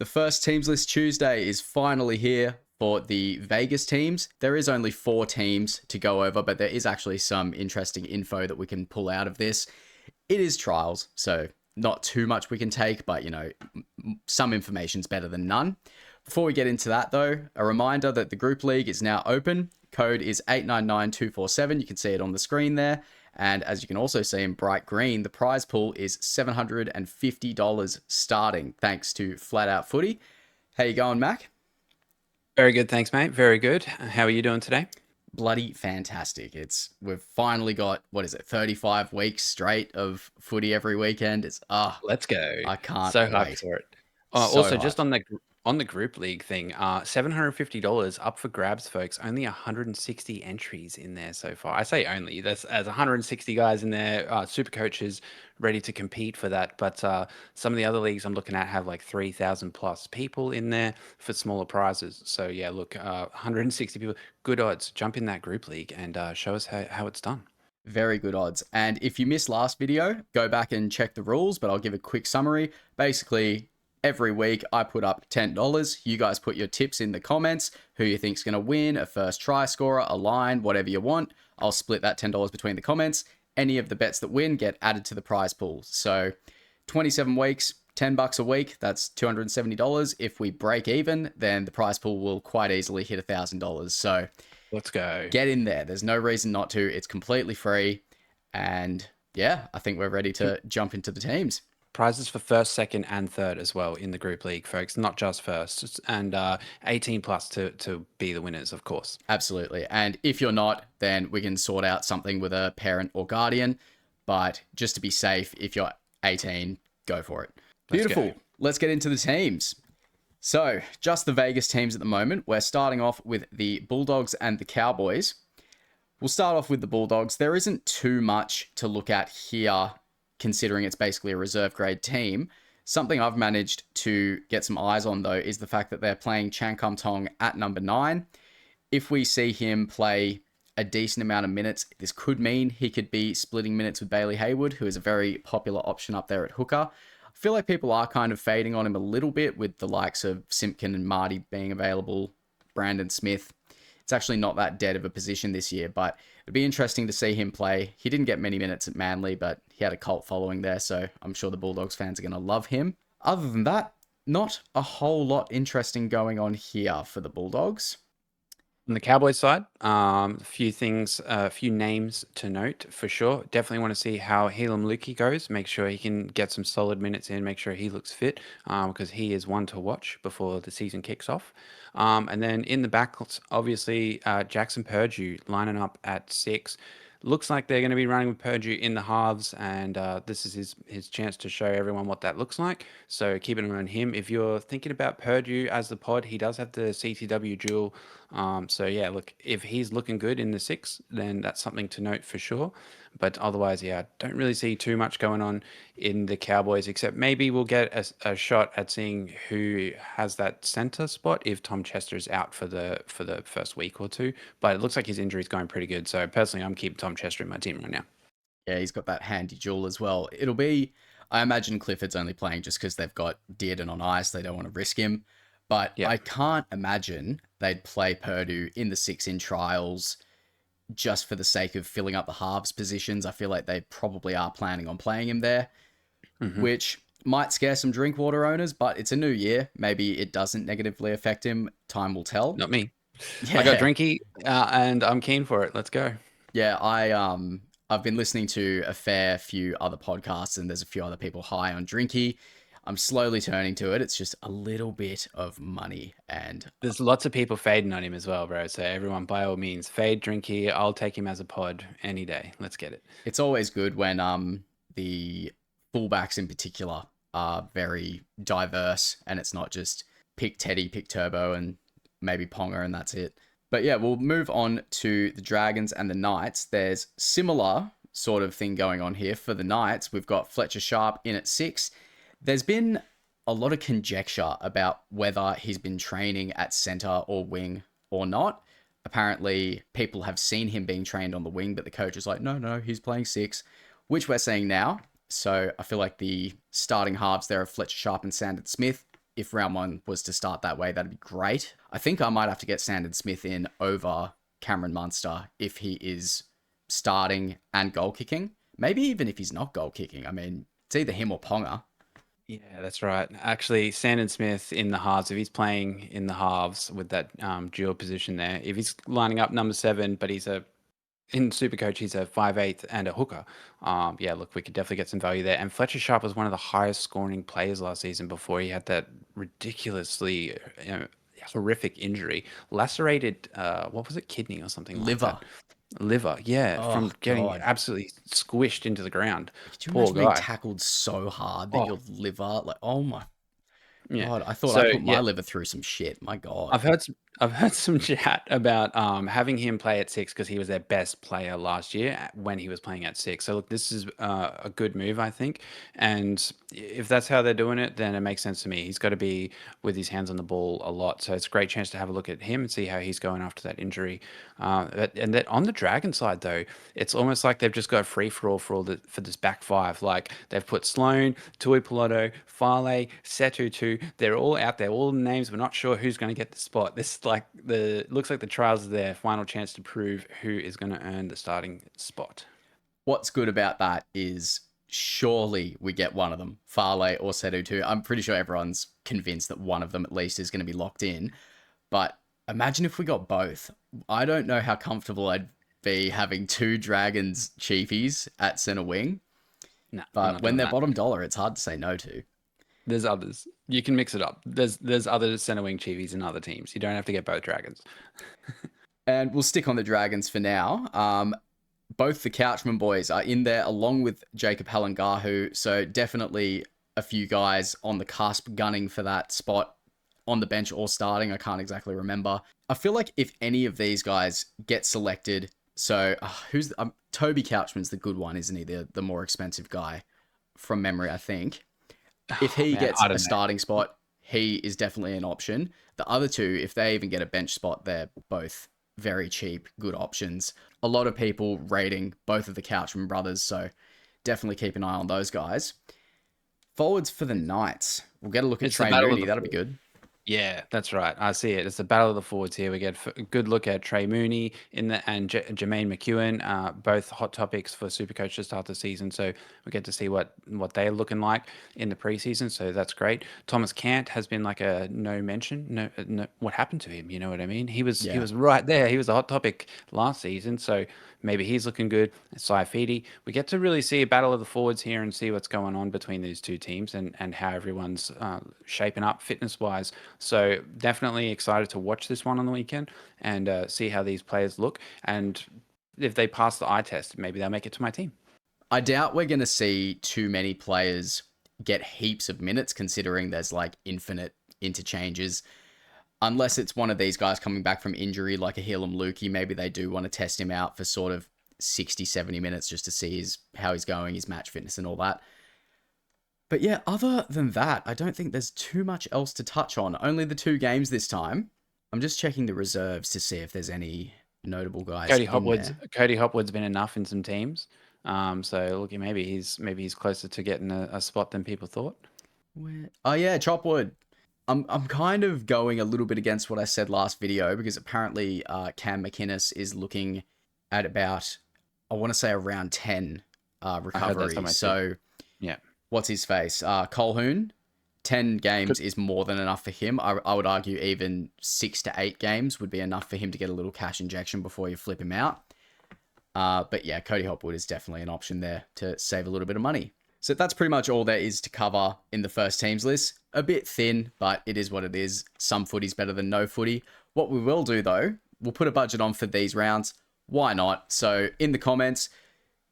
The first Teams List Tuesday is finally here for the Vegas teams. There is only 4 teams to go over, but there is actually some interesting info that we can pull out of this. It is trials, so not too much we can take, but some information's better than none. Before we get into that though, a reminder that the group league is now open. Code is 899247. You can see it on the screen there. And as you can also see in bright green, the prize pool is $750 starting, thanks to Flat Out Footy. How you going, Mac? Very good, thanks, mate. Very good. How are you doing today? Bloody fantastic. We've finally got, 35 weeks straight of footy every weekend. Let's go. I can't So hyped wait. for it. So Also, just hyped. on the group league thing, $750 up for grabs, folks. Only 160 entries in there so far. I say only. There's 160 guys in there. Super coaches ready to compete for that. But some of the other leagues I'm looking at have like 3,000 plus people in there for smaller prizes. So yeah, look, 160 people, good odds. Jump in that group league and show us how it's done. Very good odds. And if you missed last video, go back and check the rules, but I'll give a quick summary. Basically, every week I put up $10. You guys put your tips in the comments, who you think's going to win, a first try scorer, a line, whatever you want. I'll split that $10 between the comments. Any of the bets that win get added to the prize pool. So 27 weeks, $10 a week, that's $270. If we break even, then the prize pool will quite easily hit $1,000. So let's go. Get in there. There's no reason not to. It's completely free. And yeah, I think we're ready to jump into the teams. Prizes for first, second, and third as well in the group league, folks. Not just first, and 18 plus to be the winners, of course. Absolutely. And if you're not, then we can sort out something with a parent or guardian. But just to be safe, if you're 18, go for it. Beautiful. Let's get into the teams. So, just the Vegas teams at the moment. We're starting off with the Bulldogs and the Cowboys. We'll start off with the Bulldogs. There isn't too much to look at here, considering it's basically a reserve grade team. Something I've managed to get some eyes on, though, is the fact that they're playing Chan Kum Tong at number 9. If we see him play a decent amount of minutes, this could mean he could be splitting minutes with Bailey Hayward, who is a very popular option up there at hooker. I feel like people are kind of fading on him a little bit with the likes of Simpkin and Marty being available, Brandon Smith. It's actually not that dead of a position this year, but it'd be interesting to see him play. He didn't get many minutes at Manly, but he had a cult following there, so I'm sure the Bulldogs fans are going to love him. Other than that, not a whole lot interesting going on here for the Bulldogs. On the Cowboys side, a few things, a few names to note for sure. Definitely want to see how Helam Luki goes. Make sure he can get some solid minutes in. Make sure he looks fit because he is one to watch before the season kicks off. And then in the back, obviously, Jackson Purdue lining up at 6. Looks like they're going to be running with Purdue in the halves, and this is his chance to show everyone what that looks like. So keep an eye on him. If you're thinking about Purdue as the pod, he does have the CTW dual. So yeah, look, if he's looking good in the 6, then that's something to note for sure. But otherwise, yeah, don't really see too much going on in the Cowboys, except maybe we'll get a shot at seeing who has that center spot if Tom Chester is out for the first week or two. But it looks like his injury is going pretty good. So personally, I'm keeping Tom Chester in my team right now. Yeah, he's got that handy duel as well. It'll be, I imagine Clifford's only playing just because they've got Dearden on ice. They don't want to risk him. But yeah. I can't imagine they'd play Purdue in the 6 in trials just for the sake of filling up the halves positions. I feel like they probably are planning on playing him there, which might scare some Drinkwater owners, but it's a new year. Maybe it doesn't negatively affect him. Time will tell. Not me. Yeah. I got Drinky and I'm keen for it. Let's go. Yeah, I've been listening to a fair few other podcasts and there's a few other people high on Drinky. I'm slowly turning to it. It's just a little bit of money. And there's lots of people fading on him as well, bro. So everyone, by all means, fade Drinky. I'll take him as a pod any day. Let's get it. It's always good when the fullbacks in particular are very diverse and it's not just pick Teddy, pick Turbo, and maybe Ponga, and that's it. But yeah, we'll move on to the Dragons and the Knights. There's similar sort of thing going on here. For the Knights, we've got Fletcher Sharp in at 6. There's been a lot of conjecture about whether he's been training at center or wing or not. Apparently, people have seen him being trained on the wing, but the coach is like, no, he's playing 6, which we're seeing now. So I feel like the starting halves there are Fletcher Sharp and Sandon Smith. if round one was to start that way, that'd be great. I think I might have to get Sandon Smith in over Cameron Munster if he is starting and goal kicking. Maybe even if he's not goal kicking. I mean, it's either him or Ponga. Yeah, that's right. Actually, Sandon Smith in the halves, if he's playing in the halves with that dual position there, if he's lining up number 7, but in Supercoach, he's a 5'8" and a hooker. Yeah, look, we could definitely get some value there. And Fletcher Sharp was one of the highest scoring players last season before he had that ridiculously horrific injury. Lacerated, what was it, kidney or something like Liver. that? Liver, yeah, Oh, from getting God. absolutely squished into the ground. Could you Poor imagine being guy. tackled so hard that Oh, your liver, like, oh my yeah. God, I thought I So, put my yeah, liver through some shit. My God. I've heard some chat about having him play at 6 because he was their best player last year when he was playing at 6. So look, this is a good move, I think. And if that's how they're doing it, then it makes sense to me. He's got to be with his hands on the ball a lot, so it's a great chance to have a look at him and see how he's going after that injury. And that on the Dragon side, though, it's almost like they've just got a free for all for this back five. Like they've put Sloan, Tui Piloto, Farley, Setu. They're all out there, all the names. We're not sure who's going to get the spot. This like looks like the trials are their final chance to prove who is going to earn the starting spot. What's good about that is surely we get one of them, Farley or Sedu too. I'm pretty sure everyone's convinced that one of them at least is going to be locked in. But imagine if we got both. I don't know how comfortable I'd be having 2 Dragons cheapies at center wing. No, I'm But not when doing they're that. bottom dollar, it's hard to say no to. There's others. You can mix it up. There's other center wing chivies in other teams. You don't have to get both dragons. And we'll stick on the Dragons for now. Both the Couchman boys are in there along with Jacob Halangahu. So definitely a few guys on the cusp gunning for that spot on the bench or starting. I can't exactly remember. I feel like if any of these guys get selected, so who's Toby Couchman's the good one, isn't he? The more expensive guy from memory, I think. If Oh, he man, gets I a don't know. starting spot, he is definitely an option. The other two, if they even get a bench spot, they're both very cheap, good options. A lot of people rating both of the Couchman brothers, so definitely keep an eye on those guys. Forwards for the Knights. We'll get a look at It's the Trey battle of Mooney. the That'll be good. Yeah, that's right. I see it. It's the battle of the forwards here. We get a good look at Trey Mooney and Jermaine McEwen, both hot topics for Supercoach to start the season. So we get to see what they're looking like in the preseason. So that's great. Thomas Cant has been like a no mention. No, what happened to him? You know what I mean? He Yeah. was right there. He was a hot topic last season. So maybe he's looking good. Saifidi. We get to really see a battle of the forwards here and see what's going on between these two teams and how everyone's shaping up fitness wise. So definitely excited to watch this one on the weekend and see how these players look. And if they pass the eye test, maybe they'll make it to my team. I doubt we're going to see too many players get heaps of minutes considering there's like infinite interchanges. Unless it's one of these guys coming back from injury like a Helam Lukey, maybe they do want to test him out for sort of 60, 70 minutes just to see how he's going, his match fitness and all that. But yeah, other than that, I don't think there's too much else to touch on. Only the 2 games this time. I'm just checking the reserves to see if there's any notable guys in there. Cody Hopwood's been enough in some teams. So look, maybe he's closer to getting a spot than people thought. Oh yeah, Chopwood. I'm kind of going a little bit against what I said last video because apparently Cam McInnes is looking at about, I want to say around 10 I heard that recovery. somewhere too. So Yeah. what's his face? Colhoun, 10 games Good. is more than enough for him. I would argue even 6 to 8 games would be enough for him to get a little cash injection before you flip him out. But yeah, Cody Hopwood is definitely an option there to save a little bit of money. So that's pretty much all there is to cover in the first teams list. A bit thin, but it is what it is. Some footy's better than no footy. What we will do though, we'll put a budget on for these rounds. Why not? So in the comments,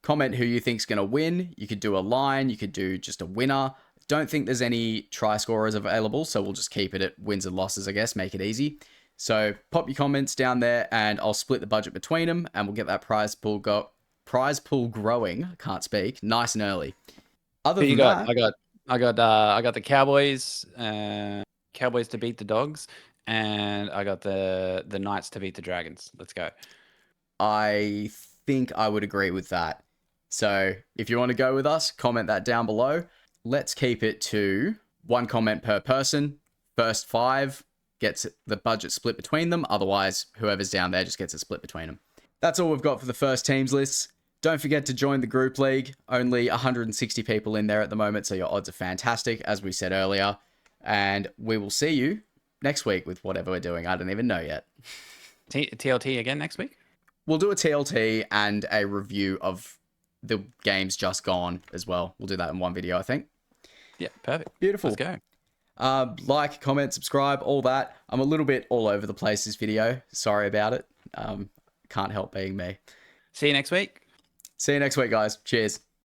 comment who you think's going to win. You could do a line. You could do just a winner. Don't think there's any try scorers available, so we'll just keep it at wins and losses, I guess. Make it easy. So pop your comments down there, and I'll split the budget between them, and we'll get that prize pool growing. I can't speak. Nice and early. Other Who you than got? that, I got the Cowboys. Cowboys to beat the Dogs, and I got the Knights to beat the Dragons. Let's go. I think I would agree with that. So if you want to go with us, comment that down below. Let's keep it to 1 comment per person. first 5 gets the budget split between them. Otherwise, whoever's down there just gets it split between them. That's all we've got for the first teams lists. Don't forget to join the group league. Only 160 people in there at the moment, so your odds are fantastic, as we said earlier. And we will see you next week with whatever we're doing. I don't even know yet. TLT again next week? We'll do a TLT and a review of the games just gone as well. We'll do that in one video, I think. Yeah, perfect. Beautiful. Let's go. Like, comment, subscribe, all that. I'm a little bit all over the place this video. Sorry about it. Can't help being me. See you next week. See you next week, guys. Cheers.